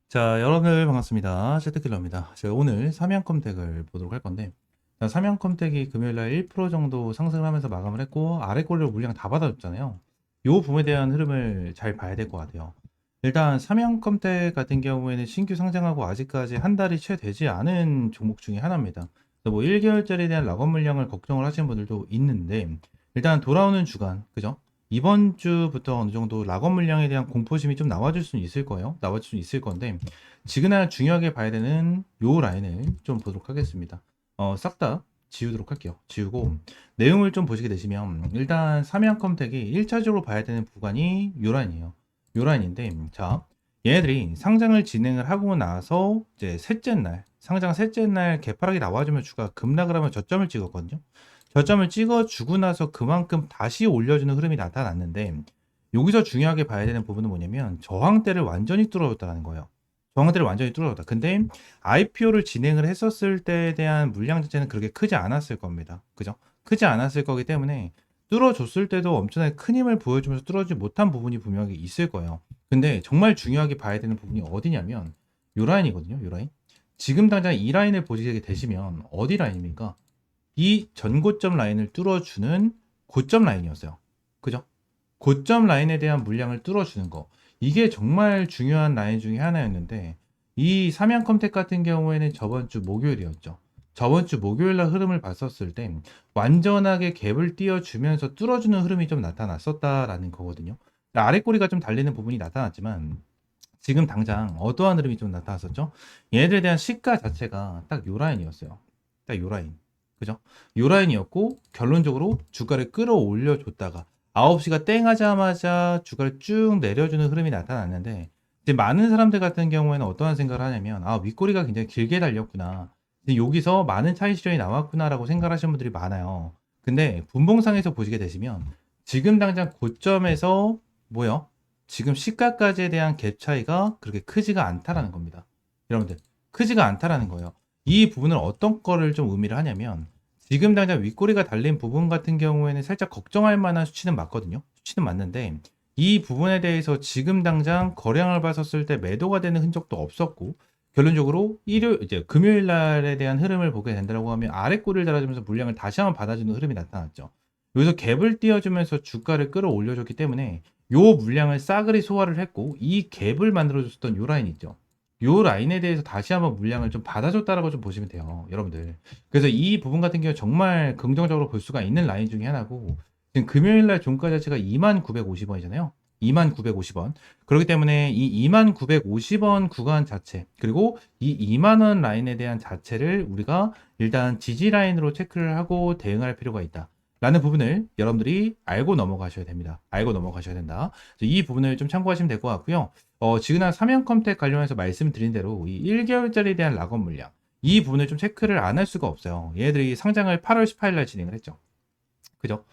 자, 여러분들 반갑습니다. 제트킬러입니다. 제가 오늘 삼양컴택을 보도록 할 건데, 자, 삼양컴택이 금요일날 1% 정도 상승을 하면서 마감을 했고, 아래 권리로 물량 다 받아줬잖아요. 이 부분에 대한 흐름을 잘 봐야 될 것 같아요. 일단 삼양컴택 같은 경우에는 신규 상장하고 아직까지 한 달이 채 되지 않은 종목 중에 하나입니다. 그래서 뭐 1개월짜리에 대한 락업 물량을 걱정을 하시는 분들도 있는데, 일단 돌아오는 주간, 그죠? 이번 주부터 어느 정도 락업 물량에 대한 공포심이 좀 나와줄 수는 있을 거예요. 나와줄 수는 있을 건데, 지그날 중요하게 봐야 되는 요 라인을 좀 보도록 하겠습니다. 싹 다 지우도록 할게요. 지우고, 내용을 좀 보시게 되시면, 일단 삼양컴택이 1차적으로 봐야 되는 구간이 요 라인이에요. 요 라인인데, 자, 얘네들이 상장을 진행을 하고 나서, 이제 셋째 날, 상장 셋째 날 개파락이 나와주면 주가 급락을 하면 저점을 찍었거든요. 저점을 찍어주고 나서 그만큼 다시 올려주는 흐름이 나타났는데, 여기서 중요하게 봐야 되는 부분은 뭐냐면 저항대를 완전히 뚫어줬다는 거예요. 저항대를 완전히 뚫어줬다. 근데 IPO를 진행을 했었을 때에 대한 물량 자체는 그렇게 크지 않았을 겁니다. 그죠? 크지 않았을 거기 때문에 뚫어줬을 때도 엄청나게 큰 힘을 보여주면서 뚫어주지 못한 부분이 분명히 있을 거예요. 근데 정말 중요하게 봐야 되는 부분이 어디냐면 요 라인이거든요. 요 라인. 지금 당장 이 라인을 보시게 되시면 어디 라인입니까? 이 전고점 라인을 뚫어주는 고점 라인이었어요. 그죠? 고점 라인에 대한 물량을 뚫어주는 거. 이게 정말 중요한 라인 중에 하나였는데, 이 삼양컴택 같은 경우에는 저번 주 목요일이었죠. 저번 주 목요일 날 흐름을 봤었을 때, 완전하게 갭을 띄워주면서 뚫어주는 흐름이 좀 나타났었다라는 거거든요. 아래 꼬리가 좀 달리는 부분이 나타났지만, 지금 당장 어떠한 흐름이 좀 나타났었죠? 얘네들에 대한 시가 자체가 딱 요 라인이었어요. 딱 요 라인. 그죠? 요 라인이었고, 결론적으로 주가를 끌어올려 줬다가, 9시가 땡 하자마자 주가를 쭉 내려주는 흐름이 나타났는데, 이제 많은 사람들 같은 경우에는 어떠한 생각을 하냐면, 아, 윗꼬리가 굉장히 길게 달렸구나. 이제 여기서 많은 차익 실현이 나왔구나라고 생각하시는 분들이 많아요. 근데 분봉상에서 보시게 되시면, 지금 당장 고점에서 뭐요? 지금 시가까지에 대한 갭 차이가 그렇게 크지가 않다라는 겁니다. 여러분들, 크지가 않다라는 거예요. 이 부분을 어떤 거를 좀 의미를 하냐면, 지금 당장 윗꼬리가 달린 부분 같은 경우에는 살짝 걱정할 만한 수치는 맞거든요. 수치는 맞는데, 이 부분에 대해서 지금 당장 거래량을 봤었을 때 매도가 되는 흔적도 없었고, 결론적으로 이제 금요일 날에 대한 흐름을 보게 된다고 하면 아래 꼬리를 달아주면서 물량을 다시 한번 받아주는 흐름이 나타났죠. 여기서 갭을 띄워주면서 주가를 끌어올려줬기 때문에 요 물량을 싸그리 소화를 했고, 이 갭을 만들어줬던 요 라인 있죠. 요 라인에 대해서 다시 한번 물량을 좀 받아줬다라고 좀 보시면 돼요, 여러분들. 그래서 이 부분 같은 경우 정말 긍정적으로 볼 수가 있는 라인 중에 하나고, 지금 금요일 날 종가 자체가 2950원이잖아요. 2950원. 그렇기 때문에 이 2950원 구간 자체, 그리고 이 2만원 라인에 대한 자체를 우리가 일단 지지 라인으로 체크를 하고 대응할 필요가 있다. 라는 부분을 여러분들이 알고 넘어가셔야 됩니다. 알고 넘어가셔야 된다. 이 부분을 좀 참고하시면 될 것 같고요. 지금 삼양컴택 관련해서 말씀드린 대로 이 1개월짜리에 대한 락업 물량, 이 부분을 좀 체크를 안 할 수가 없어요. 얘네들이 상장을 8월 18일 날 진행을 했죠. 그죠?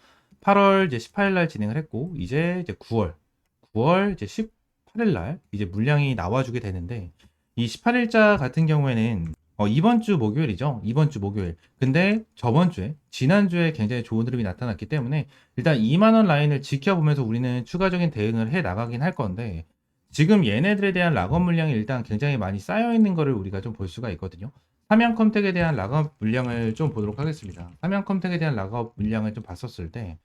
8월 이제 18일 날 진행을 했고, 이제 9월 이제 18일 날 이제 물량이 나와주게 되는데, 이 18일자 같은 경우에는 이번 주 목요일이죠. 이번 주 목요일. 근데 저번 주에, 지난주에 굉장히 좋은 흐름이 나타났기 때문에 일단 2만원 라인을 지켜보면서 우리는 추가적인 대응을 해 나가긴 할 건데, 지금 얘네들에 대한 락업 물량이 일단 굉장히 많이 쌓여 있는 거를 우리가 좀 볼 수가 있거든요. 삼양컴택에 대한 락업 물량을 좀 보도록 하겠습니다. 삼양컴택에 대한 락업 물량을 좀 봤었을 때,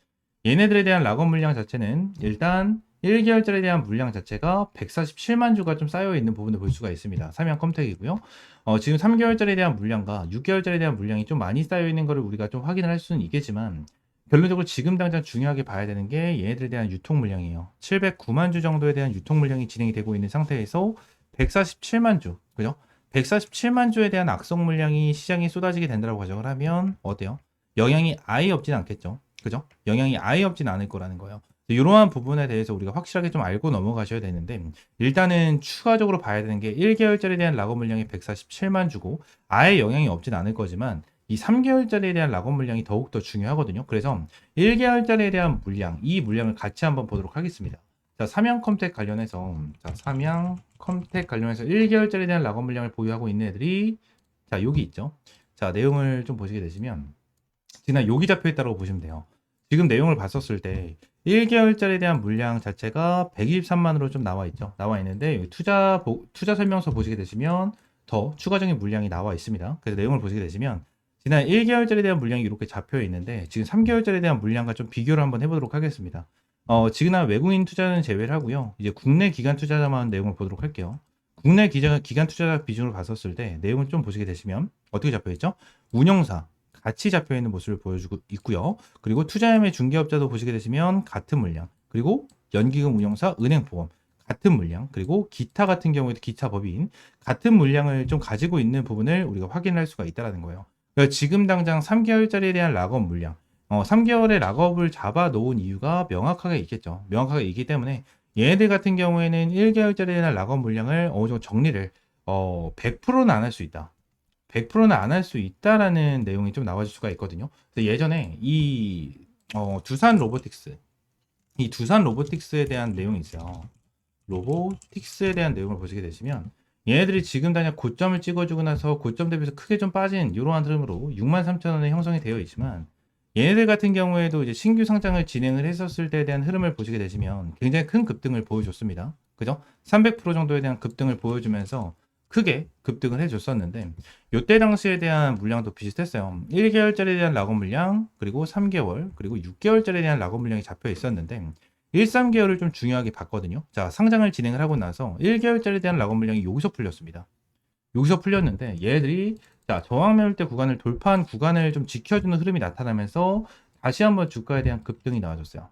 얘네들에 대한 락업 물량 자체는 일단 1개월짜리에 대한 물량 자체가 147만 주가 좀 쌓여 있는 부분을 볼 수가 있습니다. 삼양컴택이고요. 지금 3개월짜리에 대한 물량과 6개월짜리에 대한 물량이 좀 많이 쌓여 있는 거를 우리가 좀 확인을 할 수는 있겠지만, 결론적으로 지금 당장 중요하게 봐야 되는 게 얘네들에 대한 유통 물량이에요. 709만 주 정도에 대한 유통 물량이 진행이 되고 있는 상태에서 147만 주, 그죠? 147만 주에 대한 악성 물량이 시장에 쏟아지게 된다고 가정을 하면 어때요? 영향이 아예 없진 않겠죠. 그죠? 영향이 아예 없진 않을 거라는 거예요. 이러한 부분에 대해서 우리가 확실하게 좀 알고 넘어가셔야 되는데, 일단은 추가적으로 봐야 되는 게 1개월짜리에 대한 락업 물량이 147만 주고 아예 영향이 없진 않을 거지만, 이 3개월짜리에 대한 락업 물량이 더욱더 중요하거든요. 그래서 1개월짜리에 대한 물량, 이 물량을 같이 한번 보도록 하겠습니다. 자, 삼양컴택 관련해서, 자, 삼양컴택 관련해서 1개월짜리에 대한 락업 물량을 보유하고 있는 애들이, 자, 여기 있죠. 자, 내용을 좀 보시게 되시면, 지금 여기 잡혀 있다고 보시면 돼요. 지금 내용을 봤었을 때 1개월짜리에 대한 물량 자체가 123만으로 좀 나와 있죠. 나와 있는데 여기 투자 설명서 보시게 되시면 더 추가적인 물량이 나와 있습니다. 그래서 내용을 보시게 되시면 지난 1개월짜리에 대한 물량이 이렇게 잡혀 있는데 지금 3개월짜리에 대한 물량과 좀 비교를 한번 해보도록 하겠습니다. 지금 외국인 투자는 제외를 하고요. 이제 국내 기관 투자자만 내용을 보도록 할게요. 국내 기관 투자자 비중으로 봤었을 때 내용을 좀 보시게 되시면 어떻게 잡혀 있죠? 운영사 같이 잡혀 있는 모습을 보여주고 있고요. 그리고 투자임의 중개업자도 보시게 되시면 같은 물량, 그리고 연기금 운용사, 은행보험 같은 물량, 그리고 기타 같은 경우에도 기타 법인 같은 물량을 좀 가지고 있는 부분을 우리가 확인할 수가 있다는 거예요. 그러니까 지금 당장 3개월짜리에 대한 락업 물량, 3개월의 락업을 잡아 놓은 이유가 명확하게 있겠죠. 명확하게 있기 때문에 얘네들 같은 경우에는 1개월짜리에 대한 락업 물량을 어느 정도 정리를 100%는 안 할 수 있다. 100%는 안 할 수 있다라는 내용이 좀 나와줄 수가 있거든요. 그래서 예전에 이 두산 로보틱스, 이 두산 로보틱스에 대한 내용이 있어요. 로보틱스에 대한 내용을 보시게 되시면 얘네들이 지금 단약 고점을 찍어주고 나서 고점 대비해서 크게 좀 빠진 이러한 흐름으로 63,000원에 형성이 되어 있지만 얘네들 같은 경우에도 이제 신규 상장을 진행을 했었을 때에 대한 흐름을 보시게 되시면 굉장히 큰 급등을 보여줬습니다. 그죠? 300% 정도에 대한 급등을 보여주면서 크게 급등을 해줬었는데 이때 당시에 대한 물량도 비슷했어요. 1개월짜리에 대한 락업 물량, 그리고 3개월, 그리고 6개월짜리에 대한 락업 물량이 잡혀 있었는데 1, 3개월을 좀 중요하게 봤거든요. 자, 상장을 진행을 하고 나서 1개월짜리에 대한 락업 물량이 여기서 풀렸습니다. 여기서 풀렸는데 얘들이 자, 저항 매물대 구간을 돌파한 구간을 좀 지켜주는 흐름이 나타나면서 다시 한번 주가에 대한 급등이 나와줬어요.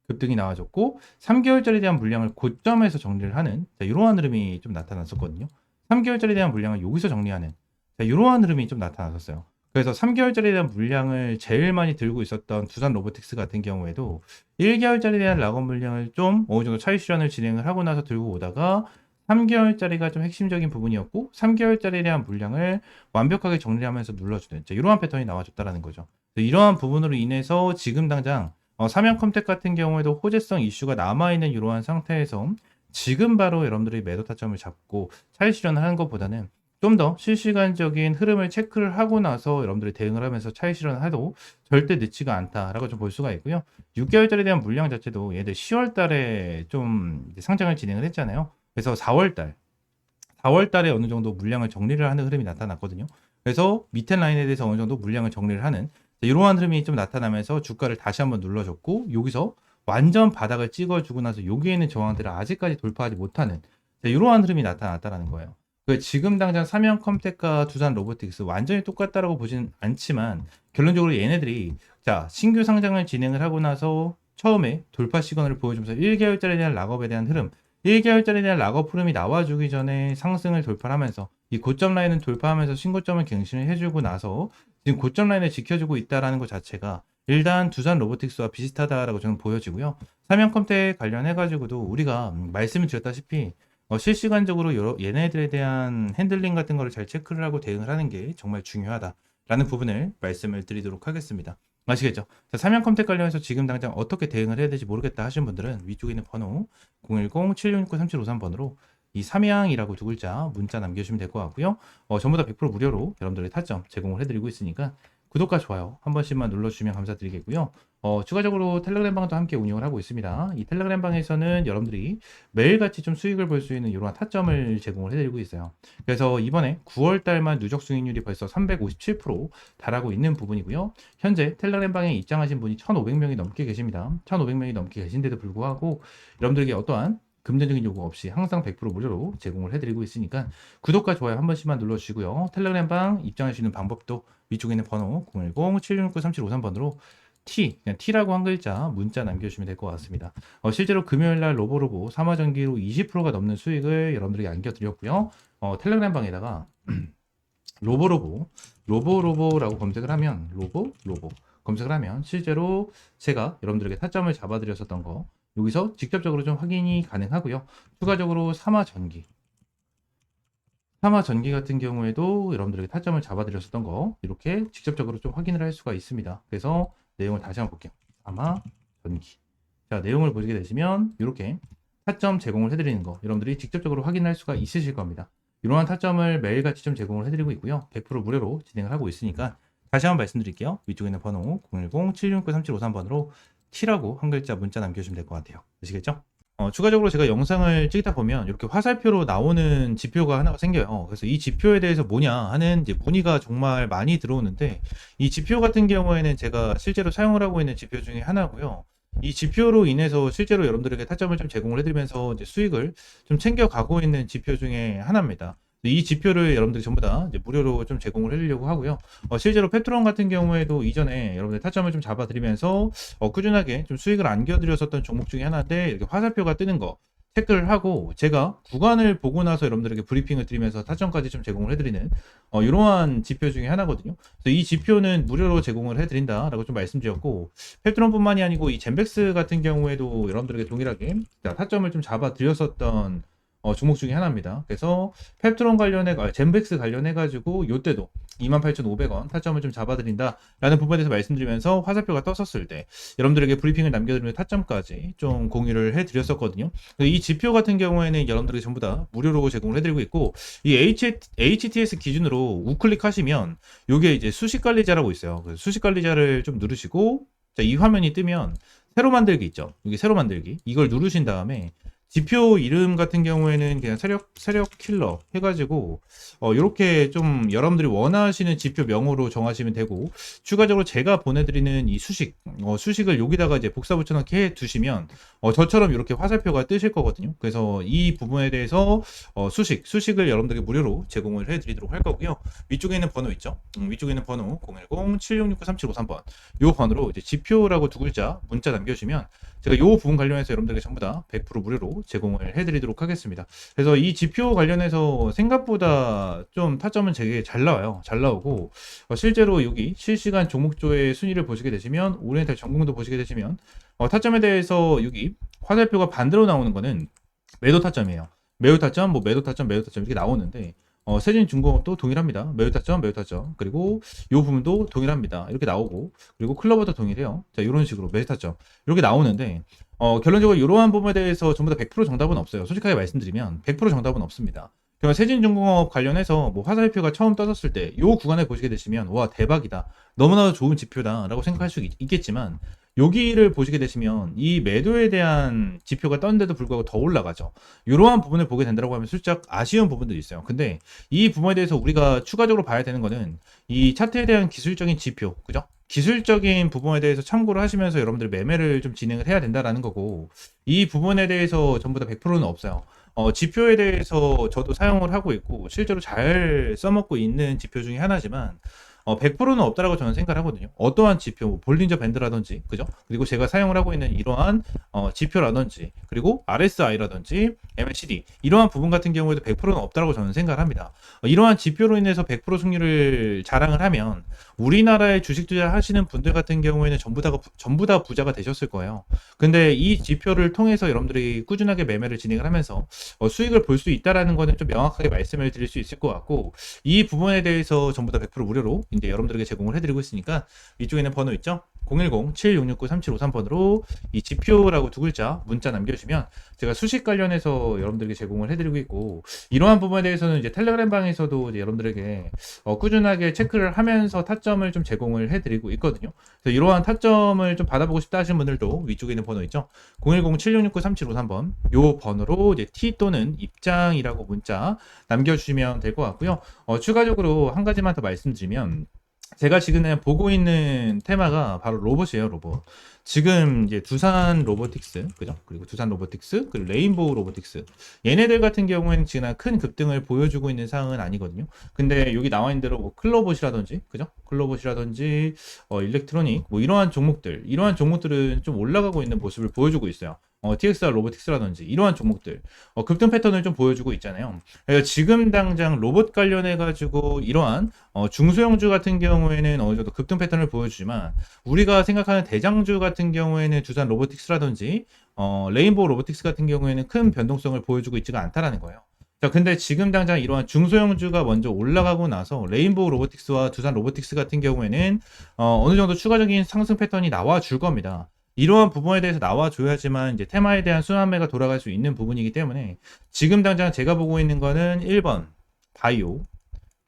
급등이 나와줬고 3개월짜리에 대한 물량을 고점에서 정리를 하는 자, 이러한 흐름이 좀 나타났었거든요. 3개월짜리에 대한 물량을 여기서 정리하는 자, 이러한 흐름이 좀 나타났었어요. 그래서 3개월짜리에 대한 물량을 제일 많이 들고 있었던 두산 로보틱스 같은 경우에도 1개월짜리에 대한 락업 물량을 좀 어느 정도 차익 실현을 진행을 하고 나서 들고 오다가 3개월짜리가 좀 핵심적인 부분이었고 3개월짜리에 대한 물량을 완벽하게 정리하면서 눌러주는 자, 이러한 패턴이 나와줬다라는 거죠. 이러한 부분으로 인해서 지금 당장 삼양컴텍 같은 경우에도 호재성 이슈가 남아있는 이러한 상태에서 지금 바로 여러분들이 매도 타점을 잡고 차익 실현을 하는 것보다는 좀 더 실시간적인 흐름을 체크를 하고 나서 여러분들이 대응을 하면서 차익 실현을 해도 절대 늦지가 않다라고 좀 볼 수가 있고요. 6개월짜리에 대한 물량 자체도 얘들 10월 달에 좀 상장을 진행을 했잖아요. 그래서 4월 달에 어느 정도 물량을 정리를 하는 흐름이 나타났거든요. 그래서 밑에 라인에 대해서 어느 정도 물량을 정리를 하는 이러한 흐름이 좀 나타나면서 주가를 다시 한번 눌러줬고 여기서 완전 바닥을 찍어주고 나서 여기에 있는 저항들을 아직까지 돌파하지 못하는 이러한 흐름이 나타났다는 거예요. 지금 당장 삼양컴텍과 두산 로보틱스 완전히 똑같다라고 보진 않지만 결론적으로 얘네들이 자 신규 상장을 진행을 하고 나서 처음에 돌파 시그널을 보여주면서 1개월짜리에 대한 락업에 대한 흐름 1개월짜리에 대한 락업 흐름이 나와주기 전에 상승을 돌파하면서 이 고점 라인을 돌파하면서 신고점을 갱신을 해주고 나서 지금 고점 라인을 지켜주고 있다라는 것 자체가 일단 두산 로보틱스와 비슷하다라고 저는 보여지고요. 삼양컴텍 관련해가지고도 우리가 말씀을 드렸다시피 실시간적으로 얘네들에 대한 핸들링 같은 거를 잘 체크를 하고 대응을 하는 게 정말 중요하다라는 부분을 말씀을 드리도록 하겠습니다. 아시겠죠? 자, 삼양컴텍 관련해서 지금 당장 어떻게 대응을 해야 될지 모르겠다 하시는 분들은 위쪽에 있는 번호 010-7669-3753번으로 이 삼양이라고 두 글자 문자 남겨주시면 될 것 같고요. 전부 다 100% 무료로 여러분들의 타점 제공을 해드리고 있으니까 구독과 좋아요 한 번씩만 눌러주시면 감사드리겠고요. 추가적으로 텔레그램 방도 함께 운영을 하고 있습니다. 이 텔레그램 방에서는 여러분들이 매일같이 좀 수익을 볼 수 있는 이러한 타점을 제공을 해드리고 있어요. 그래서 이번에 9월 달만 누적 수익률이 벌써 357% 달하고 있는 부분이고요. 현재 텔레그램 방에 입장하신 분이 1,500명이 넘게 계십니다. 1,500명이 넘게 계신데도 불구하고 여러분들에게 어떠한 금전적인 요구 없이 항상 100% 무료로 제공을 해드리고 있으니까 구독과 좋아요 한 번씩만 눌러주시고요. 텔레그램 방 입장하시는 방법도 위쪽에 있는 번호 010-7669-3753번으로 그냥 T라고 한 글자 문자 남겨주시면 될 것 같습니다. 실제로 금요일날 로보로보 삼화전기로 20%가 넘는 수익을 여러분들에게 안겨드렸고요. 텔레그램 방에다가 로보로보라고 검색을 하면 로보 검색을 하면 실제로 제가 여러분들에게 타점을 잡아드렸었던 거 여기서 직접적으로 좀 확인이 가능하고요. 추가적으로 삼화전기 같은 경우에도 여러분들에게 타점을 잡아드렸었던 거 이렇게 직접적으로 좀 확인을 할 수가 있습니다. 그래서 내용을 다시 한번 볼게요. 삼화전기 자 내용을 보시게 되시면 이렇게 타점 제공을 해드리는 거 여러분들이 직접적으로 확인할 수가 있으실 겁니다. 이러한 타점을 매일같이 좀 제공을 해드리고 있고요. 100% 무료로 진행을 하고 있으니까 다시 한번 말씀드릴게요. 위쪽에 있는 번호 010-769-3753번으로 T라고 한 글자 문자 남겨주시면 될 것 같아요. 아시겠죠? 추가적으로 제가 영상을 찍다 보면 이렇게 화살표로 나오는 지표가 하나가 생겨요. 그래서 이 지표에 대해서 뭐냐 하는 이제 문의가 정말 많이 들어오는데, 이 지표 같은 경우에는 제가 실제로 사용을 하고 있는 지표 중에 하나고요. 이 지표로 인해서 실제로 여러분들에게 타점을 좀 제공을 해드리면서 이제 수익을 좀 챙겨가고 있는 지표 중에 하나입니다. 이 지표를 여러분들이 전부 다 이제 무료로 좀 제공을 해드리려고 하고요. 실제로 페트론 같은 경우에도 이전에 여러분들 타점을 좀 잡아드리면서 꾸준하게 좀 수익을 안겨드렸었던 종목 중에 하나인데, 이렇게 화살표가 뜨는 거 체크를 하고 제가 구간을 보고 나서 여러분들에게 브리핑을 드리면서 타점까지 좀 제공을 해드리는 이러한 지표 중에 하나거든요. 그래서 이 지표는 무료로 제공을 해드린다라고 좀 말씀드렸고, 페트론뿐만이 아니고 이 젠백스 같은 경우에도 여러분들에게 동일하게 타점을 좀 잡아드렸었던 종목 중에 하나입니다. 그래서 펩트론 젠백스 관련해가지고 요때도 28,500원 타점을 좀 잡아드린다라는 부분에 대해서 말씀드리면서 화살표가 떴었을 때 여러분들에게 브리핑을 남겨드리는 타점까지 좀 공유를 해드렸었거든요. 이 지표 같은 경우에는 여러분들에게 전부 다 무료로 제공을 해드리고 있고, 이 HTS 기준으로 우클릭 하시면 요게 이제 수식관리자라고 있어요. 그래서 수식관리자를 좀 누르시고, 자, 이 화면이 뜨면 새로 만들기 있죠. 여기 새로 만들기, 이걸 누르신 다음에 지표 이름 같은 경우에는 그냥 세력 킬러 해가지고 이렇게 좀 여러분들이 원하시는 지표 명으로 정하시면 되고, 추가적으로 제가 보내드리는 이 수식을 여기다가 이제 복사 붙여넣기 해 두시면 저처럼 이렇게 화살표가 뜨실 거거든요. 그래서 이 부분에 대해서 수식을 여러분들에게 무료로 제공을 해드리도록 할 거고요. 위쪽에 있는 번호 있죠. 위쪽에 있는 번호 010-7669-3753번 요 번호로 이제 지표라고 두 글자 문자 남겨주시면 제가 요 부분 관련해서 여러분들에게 전부 다 100% 무료로 제공을 해드리도록 하겠습니다. 그래서 이 지표 관련해서 생각보다 좀 타점은 되게 잘 나와요. 잘 나오고 실제로 여기 실시간 종목조의 순위를 보시게 되시면, 오리엔탈 전공도 보시게 되시면 타점에 대해서 여기 화살표가 반대로 나오는 거는 매도 타점이에요. 매우 타점, 매도 타점, 매도 타점 이렇게 나오는데, 세진중공업도 동일합니다. 매우 타점, 매우 타점. 그리고 이 부분도 동일합니다. 이렇게 나오고, 그리고 클로버도 동일해요. 자, 이런 식으로 매수 타점 이렇게 나오는데, 결론적으로 이러한 부분에 대해서 전부 다 100% 정답은 없어요. 솔직하게 말씀드리면 100% 정답은 없습니다. 그러면 세진중공업 관련해서 화살표가 처음 떠졌을 때 이 구간에 보시게 되시면 와, 대박이다, 너무나도 좋은 지표다라고 생각할 수 있겠지만, 여기를 보시게 되시면 이 매도에 대한 지표가 떴는데도 불구하고 더 올라가죠. 이러한 부분을 보게 된다고 하면 살짝 아쉬운 부분들이 있어요. 근데 이 부분에 대해서 우리가 추가적으로 봐야 되는 거는 이 차트에 대한 기술적인 지표, 그죠? 기술적인 부분에 대해서 참고를 하시면서 여러분들 매매를 좀 진행을 해야 된다라는 거고, 이 부분에 대해서 전부 다 100%는 없어요. 지표에 대해서 저도 사용을 하고 있고 실제로 잘 써먹고 있는 지표 중에 하나지만 100%는 없다라고 저는 생각을 하거든요. 어떠한 지표, 볼린저 밴드라든지, 그죠? 그리고 제가 사용을 하고 있는 이러한 지표라든지, 그리고 RSI라든지, MACD 이러한 부분 같은 경우에도 100%는 없다라고 저는 생각을 합니다. 이러한 지표로 인해서 100% 승률을 자랑을 하면 우리나라에 주식 투자하시는 분들 같은 경우에는 전부 다 부자가 되셨을 거예요. 근데 이 지표를 통해서 여러분들이 꾸준하게 매매를 진행을 하면서 수익을 볼 수 있다라는 거는 좀 명확하게 말씀을 드릴 수 있을 것 같고, 이 부분에 대해서 전부 다 100% 무료로 이제 여러분들에게 제공을 해드리고 있으니까, 위쪽에 있는 번호 있죠? 010-7669-3753번으로 이 지표라고 두 글자 문자 남겨주시면 제가 수식 관련해서 여러분들에게 제공을 해드리고 있고, 이러한 부분에 대해서는 이제 텔레그램 방에서도 이제 여러분들에게 꾸준하게 체크를 하면서 타점을 좀 제공을 해드리고 있거든요. 그래서 이러한 타점을 좀 받아보고 싶다 하시는 분들도 위쪽에 있는 번호 있죠? 010-7669-3753번 요 번호로 이제 T 또는 입장이라고 문자 남겨주시면 될 것 같고요. 추가적으로 한 가지만 더 말씀드리면, 제가 지금 보고 있는 테마가 바로 로봇이에요, 로봇. 지금 이제 두산 로보틱스, 그죠? 그리고 두산 로보틱스, 그리고 레인보우 로보틱스. 얘네들 같은 경우에는 지금 큰 급등을 보여주고 있는 상황은 아니거든요. 근데 여기 나와 있는 대로 클로봇이라든지, 그죠? 클로봇이라든지, 일렉트로닉, 이러한 종목들은 좀 올라가고 있는 모습을 보여주고 있어요. TXR 로보틱스라든지 이러한 종목들 급등 패턴을 좀 보여주고 있잖아요. 그래서 지금 당장 로봇 관련해 가지고 이러한 중소형주 같은 경우에는 어느 정도 급등 패턴을 보여주지만, 우리가 생각하는 대장주 같은 경우에는 두산 로보틱스라든지 레인보우 로보틱스 같은 경우에는 큰 변동성을 보여주고 있지가 않다라는 거예요. 자, 근데 지금 당장 이러한 중소형주가 먼저 올라가고 나서 레인보우 로보틱스와 두산 로보틱스 같은 경우에는 어느 정도 추가적인 상승 패턴이 나와 줄 겁니다. 이러한 부분에 대해서 나와줘야지만 이제 테마에 대한 순환매가 돌아갈 수 있는 부분이기 때문에, 지금 당장 제가 보고 있는 거는 1번 바이오,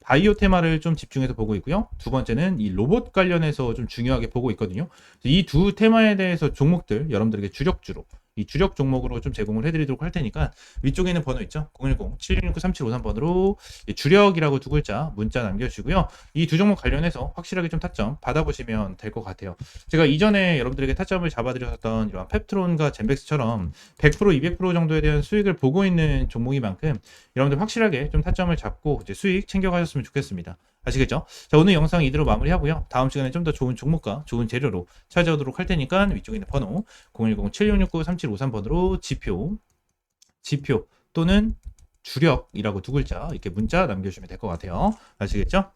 바이오 테마를 좀 집중해서 보고 있고요. 두 번째는 이 로봇 관련해서 좀 중요하게 보고 있거든요. 이 두 테마에 대해서 종목들 여러분들에게 주력주로 이 주력 종목으로 좀 제공을 해드리도록 할 테니까 위쪽에 있는 번호 있죠? 010-7669-3753번으로 주력이라고 두 글자 문자 남겨주시고요. 이 두 종목 관련해서 확실하게 좀 타점 받아보시면 될 것 같아요. 제가 이전에 여러분들에게 타점을 잡아드렸던 이런 펩트론과 젠백스처럼 100%, 200% 정도에 대한 수익을 보고 있는 종목인 만큼 여러분들 확실하게 좀 타점을 잡고 이제 수익 챙겨가셨으면 좋겠습니다. 아시겠죠? 자, 오늘 영상 이대로 마무리하고요. 다음 시간에 좀 더 좋은 종목과 좋은 재료로 찾아오도록 할 테니까 위쪽에 있는 번호 010-7669-3753번으로 지표 또는 주력이라고 두 글자 이렇게 문자 남겨주시면 될 것 같아요. 아시겠죠?